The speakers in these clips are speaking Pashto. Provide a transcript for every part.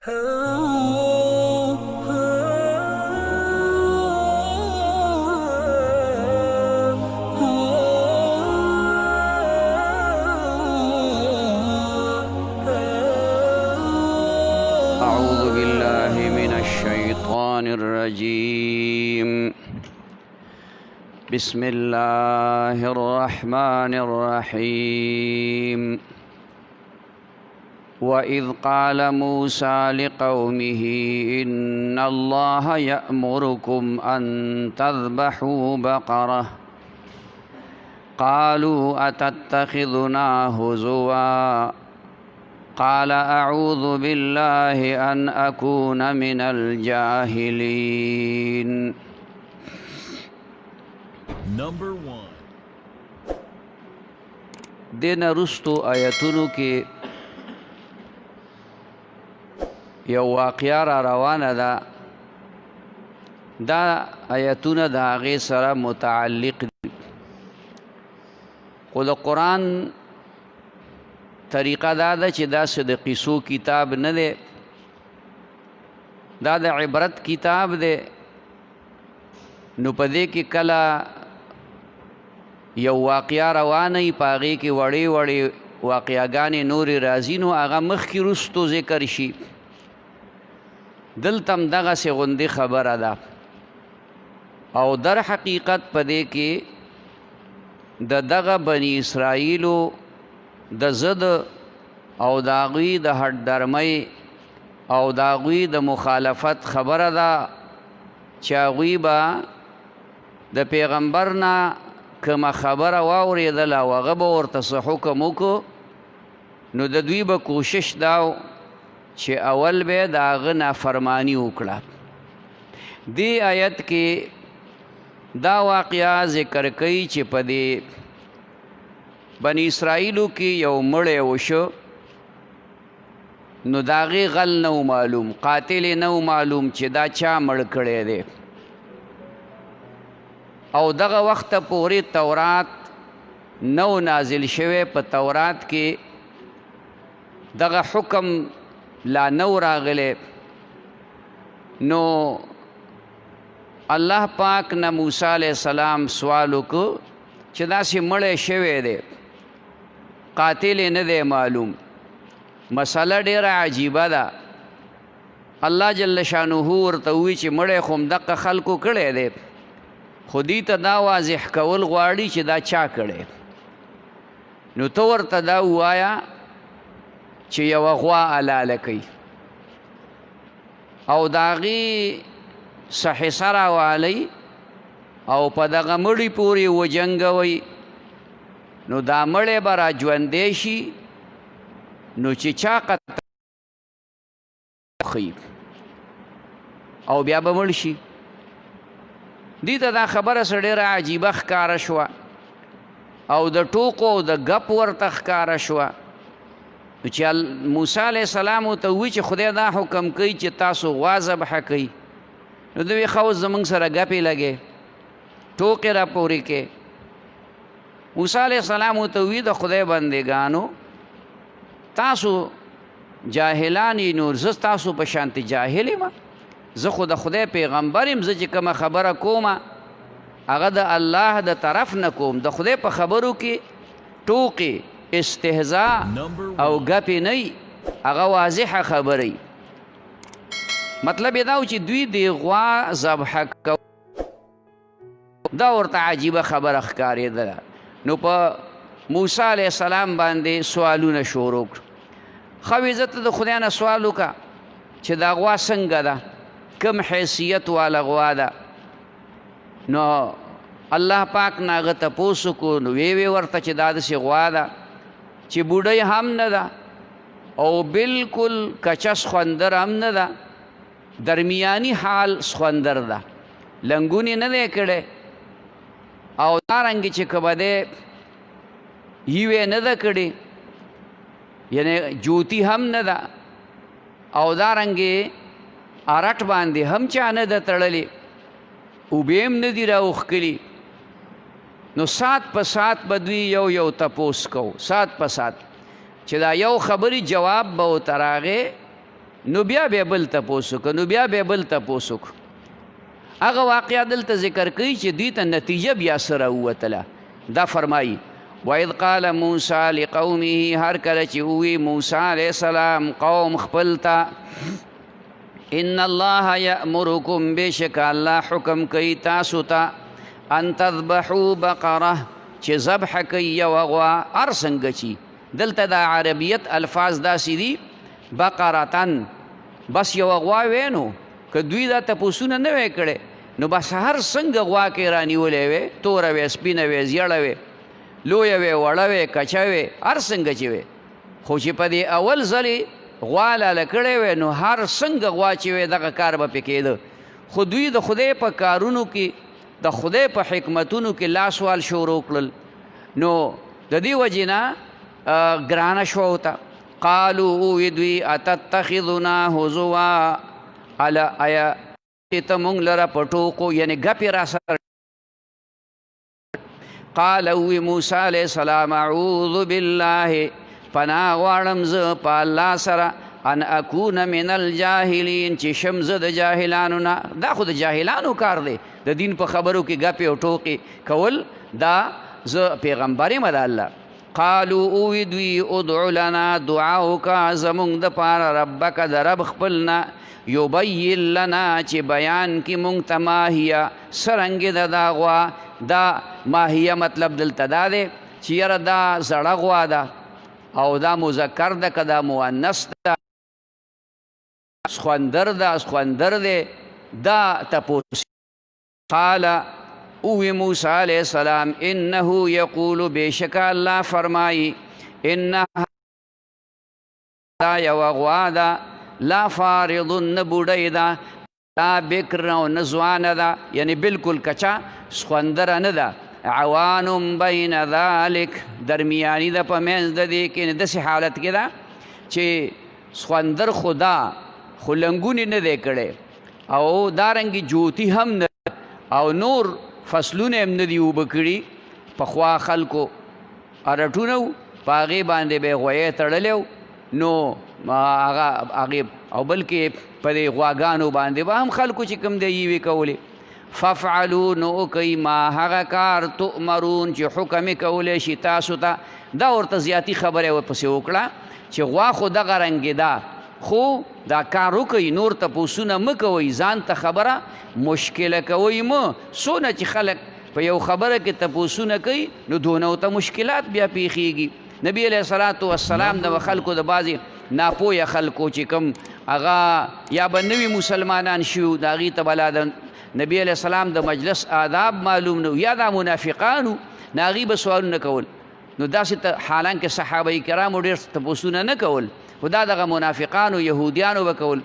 أعوذ بالله من الشيطان الرجيم. بسم الله الرحمن الرحيم. وإذ قال موسى لقومه إن الله يأمركم أن تذبحوا بقرة قالوا أتتخذنا هزوا قال أعوذ بالله أن أكون من الجاهلين. Number 1. دین رستو آیتونو کې یو واقعه را روانه ده. دا آیتونه د هغې سره متعلق دي، خو د قرآن طریقه دا ده چې داسې د قصو کتاب نه دی، دا د عبرت کتاب دی. نو په دې کې کله یو واقعه روانه وي، په هغې کې وړې وړې واقعهګانې نورې راځي، نو هغه مخکې وروستو ذکر شي. دلته هم دغسې غوندې خبره ده، او در حقیقت په دې کې د دغه بني اسرائیلو د ضد او د هغوی د هډدرمۍ او د هغوی د مخالفت خبره ده چې هغوی به د پیغمبر نه کومه خبره واورېدله او هغه به ورته څه حکم وکړو، نو د دوی به کوشش دا چې اول به د هغه نافرماني وکړه. دې آیت کې دا واقعه ذکر کوي چې په دې بني اسرائیلو کې یو مړی وشو، نو د هغې غل نه و معلوم، قاتل یې نه و معلوم چې دا چا مړ کړی دی. او دغه وخته پورې تورات نه و نازل شوی، په تورات کې دغه حکم لا نه و راغلی. نو الله پاک نه موسی علیه السلام سوال وکړو چې داسې مړی شوی دی، قاتل نه دی معلوم. مسله ډیره عجیبه ده. الله جل شانه ورته ووایي چې مړی خو همدغه خلکو کړی دی، خو دې ته دا واضح کول غواړي چې دا چا کړی. نو ته ورته دا ووایه چې یوه غوا حلاله کوي او د هغې څه حصه راوالئ او په دغه مړي پورې وجنګوئ، نو دا مړی به را ژوندی شي، نو چې چا قتل او بیا به مړ شي. دې ته دا خبره څه ډېره عجیبه ښکاره شوه او د ټوکو او د ګپ ورته ښکاره شوه. نو چې موسی علیه السلام ورته ووایي چې خدای دا حکم کوي چې تاسو غوا ذبحه کوئ، نو دوی ښه اوس زموږ سره ګپې لګې، ټوکې را پورې کې. موسی علیه السلام ورته ووایي د خدای بندګانو، تاسو جاهلان یې، نور زه تاسو په شانتې جاهل یم؟ زه خو د خدای پیغمبر یم، زه چې کومه خبره کوم هغه د الله د طرف نه کوم. د خدای په خبرو کې ټوکې، استهزاء او ګپې نه وي، هغه واضحه خبره وي. مطلب یې دا و چې دوی د غوا ذبحه کوي، دا ورته عجیبه خبره ښکارېدله. نو په موسی علیه السلام باندې سوالونه شروع کړو. ښه وې زه ته د خدای نه سوال وکړه چې دا غوا څنګه ده، کم حیثیت والا غوا ده. نو الله پاک نه هغه تپوس وکړو، نو ویې ورته چې دا داسې غوا ده چې بوډۍ هم نه ده او بلکل کچه سخوندر هم نه ده، درمیانی حال سخوندر ده، لنګونې نه دی کړی، او دارنګې چې که به دی یوې نه ده کړې، یعنی جوتی هم نه ده، او دارنګې ارټ باندې هم چا نه ده تړلې، اوبې هم نه دي راوښکلي. نو سات په سات به دوی یو تپوس کو، سات په سات چې دا یو خبرې جواب به ورته راغی نو بیا به بل تپوس وکړه نو بیا به بل تپوس وکړو هغه واقعه دلته ذکر کوي چې دوی ته نتیجه بیا سره ووتله دا فرمایي وَإِذْ قَالَ مُوسَى لِقَوْمِهِ هر کله چې ووی موسی علیه السلام قوم خپل ته ان الله یأمرکم بشک الله حکم کوي تاسو ته ان تذبحوا بقره چې ذبح کوي یوه غوا هر څنګه چې دلته د عربیت الفاظ داسې دي بقرتن بس یوه غوا وی نو که دوی دا تپوسونه نه وی کړی نو بس هر څنګه غوا کې رانیولې وې توره وې سپینه وې زیړه وې لویه وې وړه وې کچه وې هر څنګه چې وې خو چې په دې اول ځلې غوا لاله کړی وې نو هر څنګه غوا چې وې دغه کار به پې کېده خو دوی د خدای په کارونو کې د خدای په حکمتونو کې لاسوال شروع کړل نو د دې وجې نه ګرانه شوه ورته قالو ووی دوی اتتخذنا هزوا آیا ته مونږ لره په ټوکو یعنې ګپې را سره قال وی موسی علیه السلام اعوذ بالله پناه غواړم زه په الله سره ان اکون من الجاهلین چې شم زه د جاهلانو نه دا خو د جاهلانو کار دی د دین په خبرو کې ګپې او ټوکې کول دا زه پیغمبر یم د الله قالو اوی دوی ادعو لنا دعا وکړه زمونږ دپاره ربک د رب خپلنا یبین لنا چې بیان کې مونږ ته ماهیه څرنګې د دا غوا دا ماهیه مطلب دلته دا دی چې یاره دا زړه غوا ده او دا مذکر ده که دا مؤنث ده سخوندر ده سخوندر دی دا تپوس قال اوی موسی علیہ السلام انه یقول بیشک الله فرمائی انها دا یو غوا ده لا فارض نه بوډۍ ده لا بکر او نه ځوانه ده یعنی بالکل کچا سخوندره نه ده عوان بین ذلک درمیانی ده په منځ د دې کې داسې حالت کې ده چې سخوندر خدا خو لنګونې نه دی کړی او دارنګې جوتي هم نه او نور فصلونه هم نه دي اوبه کړي پخوا خلکو ارټونه و په هغې باندې به یې غویې تړلی نو هغې او بلکې په دې غواګانو باندې به هم خلکو چې کوم دی یوې کولې فافعلو نو وکئ ما هغه کار تؤمرون چې حکم یې کولی شي تاسو ته دا ورته زیاتي خبره ورپسې وکړه چې غوا خو دغه رنګې ده خو دا کار وکئ نور تپوسونه مه کوئ ځان ته خبره مشکله کوئ مه څونه چې خلک په یو خبره کې تپوسونه کوي نو دونه ورته مشکلات بیا پیښیږي نبی علیه الصلاة والسلام د خلکو د بعضې ناپویه خلکو چې کوم هغه یا به نوي مسلمانان شو د هغې ته بلا د نبی علیه السلام د مجلس آداب معلوم نه یا دا منافقانو نه هغې به سوالونه کول نو داسې حالانکه صحابه کرامو ډېر تپوسونه نه کول خو دا دغه منافقانو یهودیانو به کول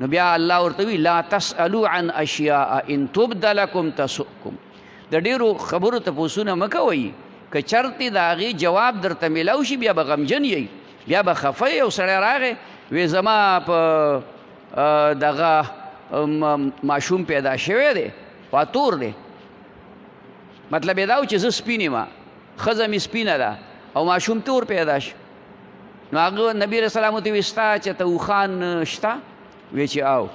نو بیا الله ورته وی لا تسألوا عن اشیاء ان تبد لکم تسؤکم د ډېرو خبرو تپوسونه مه کوئ که چرتې د هغې جواب درته میلاو شي بیا به غمجن یئ بیا به خفه یو سړی راغی وی زما په دغه ماشوم پیدا شوی دی پاتور دی مطلب یې دا و چې زه سپین یم ښځه مې سپینه ده او ماشوم تور پیدا شو نو هغه نبی علیه السلام ورته وایي ستا چېرته اوښان شته وی چې او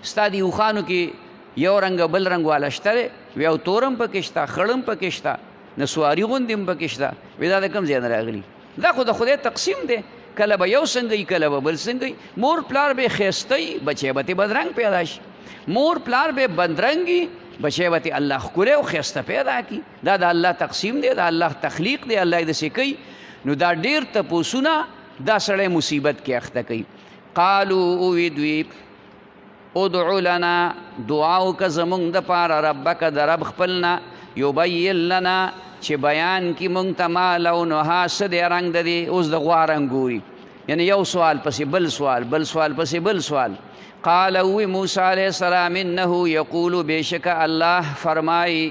ستا دې اوښانو کې یو رنګ بل رنګ والا شته دی وی او تورم پکې شته خړم پکې شته نسواري غوندې هم پکې شته وی دا د کوم ځای نه راغلي دا خو د خدای تقسیم دی کله به یو څنګه کله به بل څنګه مور پلار به ښایسته وي بچی به ترې بدرنګ پیدا شي مور پلار به بدرنګ وي بچی به ترې الله ښکلی او ښایسته پیدا کړي دا د الله تقسیم دی د الله تخلیق دی الله یې داسې کوي نو دا ډېر تپوسونه دا سړی مصیبت کې اخته کوي قالو اوی دوی ادعو لنا دعا وکړه زمونږ دپاره ربک د رب خپلنا یبین لنا چې بیان کې مونږ ته ما لونها څه دی رنګ د دې اوس د غوا رنګ ګوري یعنی یو سوال پسې بل سوال بل سوال پسې بل سوال قال وی موسی علیه السلام انه یقول بیشک الله فرمایي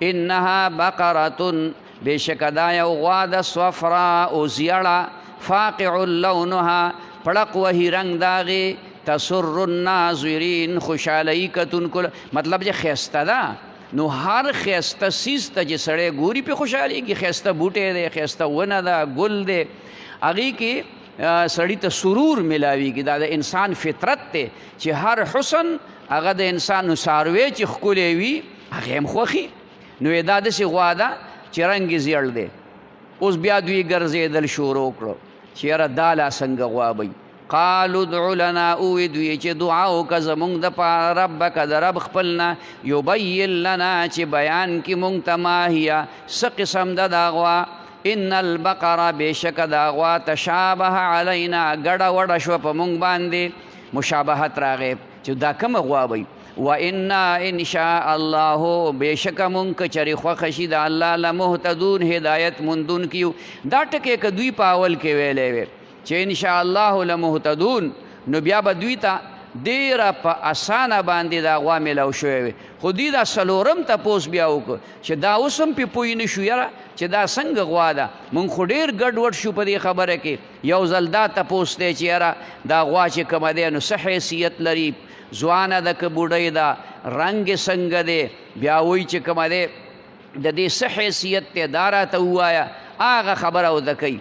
انها بقرة بیشک دا یو غوا د صفراء زیړه فاقع لونها پړق وهي رنګ داغې تسر الناظرین خوشحالی کتونکو مطلب چې ښایسته ده نو هر ښایسته سیز ته چې سړی ګوري پې خوشحالیږي ښایسته بوټی دی ښایسته ونه ده ګل دی هغې کې سړی ته سرور ملاویږي دا د انسان فطرت دی چې هر حسن هغه د انسان څاروی چې ښکلی وي هغې هم خوښي نو یې دا داسې غوا ده چې رنګ یې زیړ دی اوس بیا دوی ګرځېدل شروع کړو چې یاره دا لا څنګه غوا به قالو ادع لنا اوی دوی چې دعا وکړه زمونږ دپاره ربک د رب خپلنا یبین لنا چې بیان کړي مونږ ته ما هیه څه قسم ده دا غوا ان البقره بېشکه دا غوا تشابه علینا ګډه وډه شوه په مونږ باندې مشابهت راغی چې دا کومه غوا وی و انا ان شاء الله بېشکه مونږ که چرې خوښه شي د الله لمهتدون هدایت موندون کیو دا ټکې که دوی په اول کې ویلی وی چې ان شاء الله لمهتدون نو بیا به دوی ته ډېره په اسانه باندې دا غوا میلاو شوی وي خو دوی دا څلورم تپوس بیا وکړو چې دا اوس هم پې پوه نه شو یاره چې دا څنګه غوا ده مونږ خو ډېر ګډوډ شو په دې خبره کې یو ځل دا تپوس دی چې یاره دا غوا چې کومه دی نو څه حیثیت لري ځوانه ده که بوډۍ ده رنګ یې څنګه دی بیا وایي چې کومه دی د دې څه حیثیت دی دا راته ووایه هغه خبره ورته کوي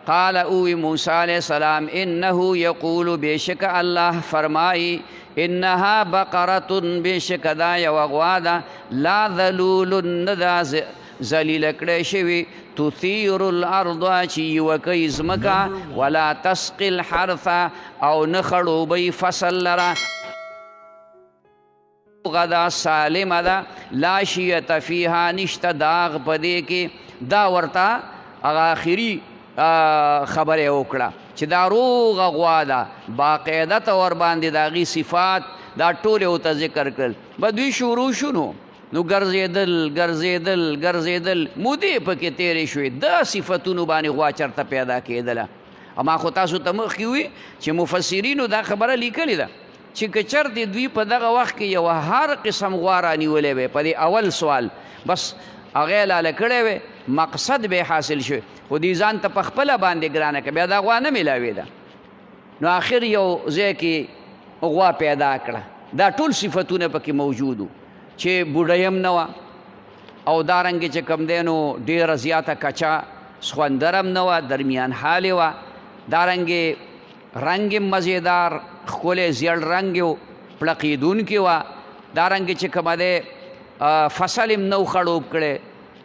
قال اوی موسیٰ علیہ السلام انہو یقول بیشک اللہ فرمائی انہا بقرتن بیشک دا یوغوادا لا ذلول ندا زلیل کڑے شوی تثیر الارض چی یوکی زمکا ولا تسقی الحرث او نخڑو بی فصل لرا غدا سالم دا لا شیعت فیہا نشت داغ پدے کے دا ورطا آخری خبره وکړه چې دا روغه غوا ده باقاعده ته ورباندې د هغې صفات دا ټول یې ورته ذکر کړل به دوی شروع شو نو ګرځېدل ګرځېدل ګرځېدل مودې پکې تېرې شوې د صفتونو باندې غوا چېرته پیدا کېدله اما خو تاسو ته مخکې وي چې مفسرینو دا خبره لیکلې ده چې که چېرته دوی په دغه وخت کې یو هر قسم غوا رانیولی وی په دې اول سوال بس هغې لاله کړی وی مقصد به حاصل شو خو دې ځان ته په خپله باندې ګرانه که بیا دا غوا نه میلاوېده نو آخر یو ځای کې غوا پیدا کړه دا ټول صفتونه پکې موجود وو چې بوډۍ هم نه وه او دارنګې چې کوم دی نو ډېره زیاته کچا سخوندر هم نه وه درمیان حالې وه دارنګې رنګ هم مزېدار ښکلی زیړ رنګ یې و پړقېدونکې وه دارنګې چې کومه دی فصل هم نه و خړوب کړی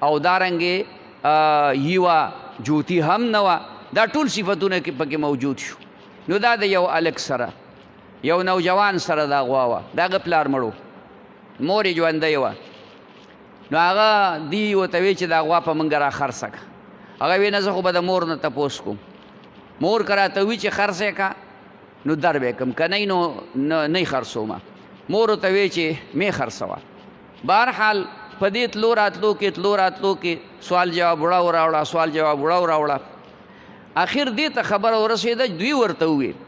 او دارنګې یوه جوتی هم نه وه دا ټول صفتونه پکې موجود شو نو دا د یو الک سره یو نوجوان سره دا غوا وه د هغه پلار مړو مور یې ژوندۍ وه نو هغه دی ورته وی چې دا غوا په موږ را خرڅه کړه هغه وی نه زه خو به د مور نه تپوس کوم مور که راته وي چې خرڅ یې کړه نو در به یې کړم که نه نو نه یې خرڅومه مور ورته وی چې مې خرڅوه بهرحال په دې تلو راتلو کې سوال جواب وړه راوړه سوال جواب وړه راوړه آخر دې ته خبره ورسېده دوی ورته وویل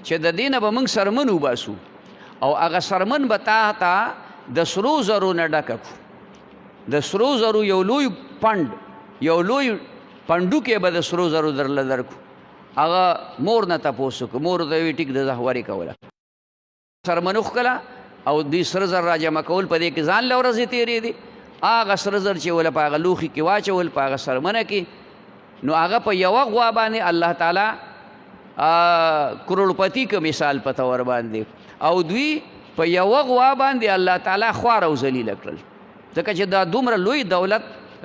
چې د دې نه به موږ سرمن وباسو او هغه سرمن به تا ته د سرو زرو نه ډکه کړو د سرو زرو یو لوی پنډوکې به د سرو زرو درله درکړو هغه مور نه تپوس وکړو مور ورته ویل ټیک ده ورې کوله سرمن وښکله او دوی سره زر را جمع کول په دې کې ځان له ورځې تېرې دي هغه سره زر چې وله په هغه لوښي کې واچول په هغه سرمنه کې نو هغه په یوه غوا باندې الله تعالی کروڑپتی که مثال په طور باندې او دوی په یوه غوا باندې الله تعالی خوار او ذلیله کړل ځکه چې دا دومره لوی دولت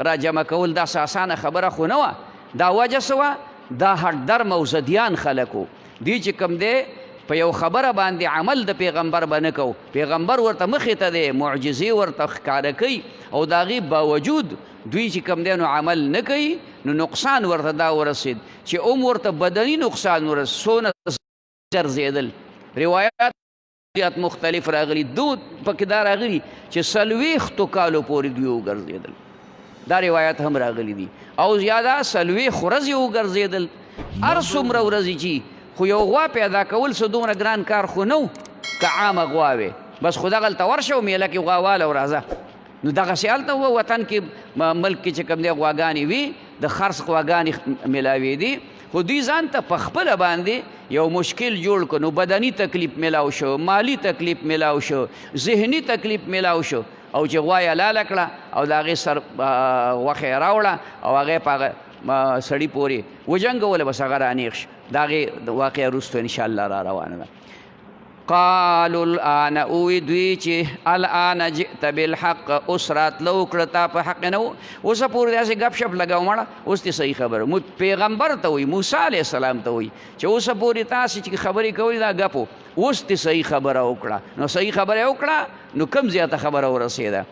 را جمع کول داسې اسانه خبره خو نه وه دا وجه څه وه دا هډدرم او زدیان خلک وو دوی چې کوم دی په یو خبره باندې عمل د پیغمبر به نه کوو پیغمبر ورته مخې ته دی معجزې ورته ښکاره کوي او د هغې باوجود دوی چې کوم دی نو عمل نه کوي نو نقصان ورته دا ورسېد چې ورته بدني نقصان ورسېد څونه ګرځېدل روایات زیات مختلف راغلي دود پکې دا راغلي چې 40 کالو پورې دوی وګرځېدل دا روایات هم راغلي دي او زیاده 40 ورځې وګرځېدل هر څومره ورځې چې خو یو غوا پیدا کول څه دومره ګران کار خو نه و که عامه غوا وې بس خو دغلته ورشه او میله کې غواواله او راځه نو دغسې هلته و وطن کې ملک کې چې کوم دی غواګانې وي د خرڅ غواګانې میلاوېدې خو دوی ځان ته په خپله باندې یو مشکل جوړ کړو نو بدني تکلیف میلاو شو مالی تکلیف میلاو شو ذهني تکلیف میلاو شو او چې غوا یې لاله کړه او د هغې سر غوښه یې راوړه او هغې په هغه سړي پورې وجنګوله بس هغه رانیغ شي د هغې واقعه وروسته انشاءالله را روانه ده قالوا الآن اوی دوی چې الآن جئت بالحق اوس راتلو کړه تا په حق نه و اوسه پورې داسې ګپ شپ لګاو مړه اوس دې صحیح خبره پیغمبر ته وایي موسی علیه السلام ته وایي چې اوسه پورې تاسې چې خبرې کوئ دا ګپو اوس دې صحیح خبره وکړه نو صحیح خبره یې وکړه نو کم زیاته خبره ورسېده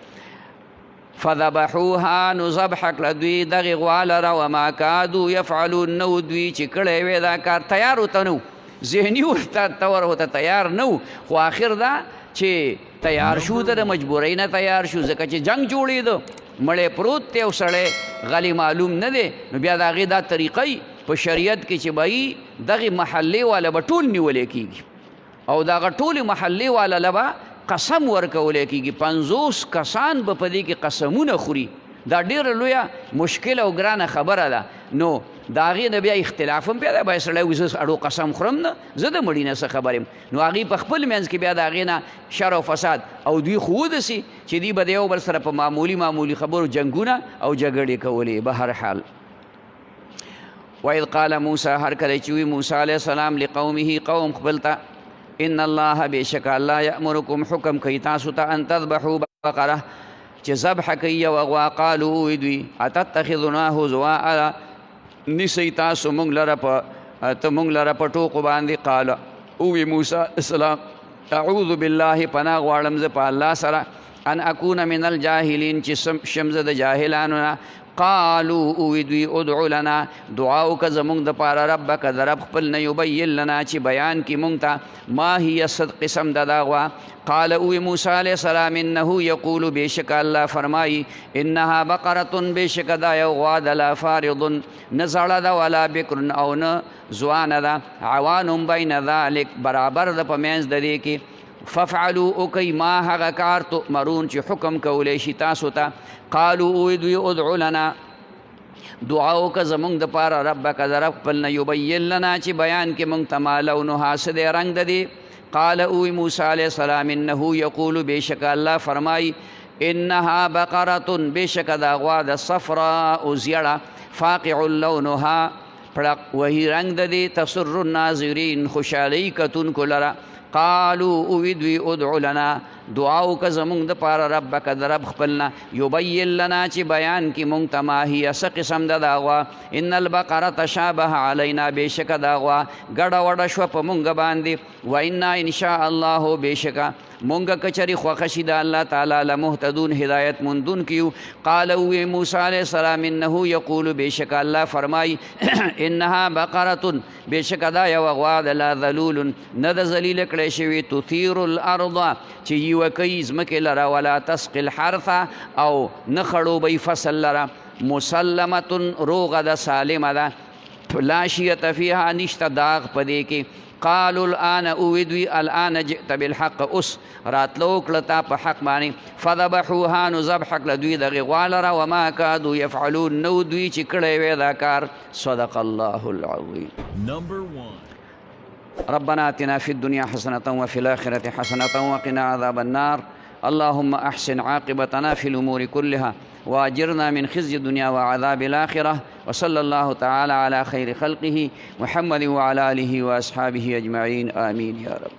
فذبحوها نو ذبح کړه دوی دغې غوا لره وما کادو یفعلون نو دوی چې کړی وی دا کار تیار ورته نه ذهني ورته تور ورته تیار نه خو آخر دا چې تیار شو ته د مجبورۍ نه تیار شو ځکه چې جنگ جوړېده مړی پروت دی او سړی غلی معلوم نه دی نو بیا د هغې دا طریقه په شریعت کې چې به دغې محلې والا به ټول نیولی کېږي او د هغه ټولې محلې والا له به قسم ورکولی کېږي 50 کسان به په دې کې قسمونه خوري دا ډېره لویه مشکل او ګرانه خبره ده نو د هغې نه بیا اختلاف هم پیدا باید سړی وي زه اړو قسم خورم نه زه د مړي نه څه خبر یم نو هغې په خپل منځ کې بیا د هغې نه شر او فساد او دوی خو ودسي چې دوی به د یو بل سره په معمولي خبرو جنګونه او جګړې کولې به هر حال وإذ قال موسی هر کله چې وي موسی علیه السلام لقومه قوم خپل ته ان الله بېشک الله یأمرکم حکم کوي تاسو ته ان تذبحوا بقره چې ذبح کوي یوه غوا قالو ووی دوی اتتخذنا هزوا نیسئ تاسو موږ لره په ټوقو باندې قال اووی موسی السلام اعوذ بالله پناه غواړم زه په الله سره ان اکون من الجاهلین چې شم زه د جاهلانو نه قالو اووی دوی ادعو لنا دعا وکړه زموږ دپاره ربک د رب خپل نه یبین لنا چې بیان کړي موږ ته ما هي صد قسم د دا غوا قال اوی موسی علیه السلام انه یقول بېشک الله فرمایي انها بقرة بېشک دا یو غوا ده لا فارض نه زړه ده ولا بکر او نه ځوانه ده عوان بین ذلک برابر ده په منځ د دې کې ففعلوا اوکی ما هغه کار تؤمرون چې حکم کولی شي تاسو ته قالو اوی دوی ادعو لنا دعا وکړه زموږ دپاره ربک د رب خپل نه یبین لنا چې بیان کې موږ ته ما لونها څه دی رنګ د دې قال اوی موسی علیه السلام انه یقول بېشک الله فرمایي انها بقرة بېشک دا غوا د صفراء زیړه فاقع لونها پړق وهي رنګ د دې تسر الناظرین خوشحالۍ کتونکو لره قالو اوی دوی ادعو لنا دعا وکړه زموږ دپاره ربک د رب خپل نه یبین لنا چې بیان کړي موږ ته ما هي څه قسم ده دا غوا ان البقره تشابه علینا بېشکه دا غوا ګډه وډه شوه په موږ باندې و انا انشاء الله بېشکه مونږ کچري خوښه شي د الله تعالی لمهتدون هدایت موندون کیو قال اوی موسی علیه السلام انه یقول بېشک الله فرمای انها بقره بېشک دا یو غوا ده لا ذلول نه د ذلیله کړی شوي تثیر الارض چې یوه کوي ځمکې لره ولا تسقي الحرث او نه خړوبوي فصل لره مسلمة روغه ده سالمه ده لا شیة فیها نشته داغ په دې کې قالوا الآن اویدوی الآن جئت بالحق اس راتلو کلتا په حق باندې فذبحوها نو ذبح کړه دوی دغې غوا لره وما کادوا یفعلون نو دوی چې کړی وی دا کار صدق الله العظیم. Number 1. ربنا آتنا في الدنيا حسنة وفي الآخرة حسنة وقنا عذاب النار. اللهم أحسن عاقبتنا في الأمور كلها وأجرنا من خزي الدنيا وعذاب الآخرة. وصلى الله تعالى على خير خلقه محمد وعلى آله وأصحابه أجمعين آمين يا رب.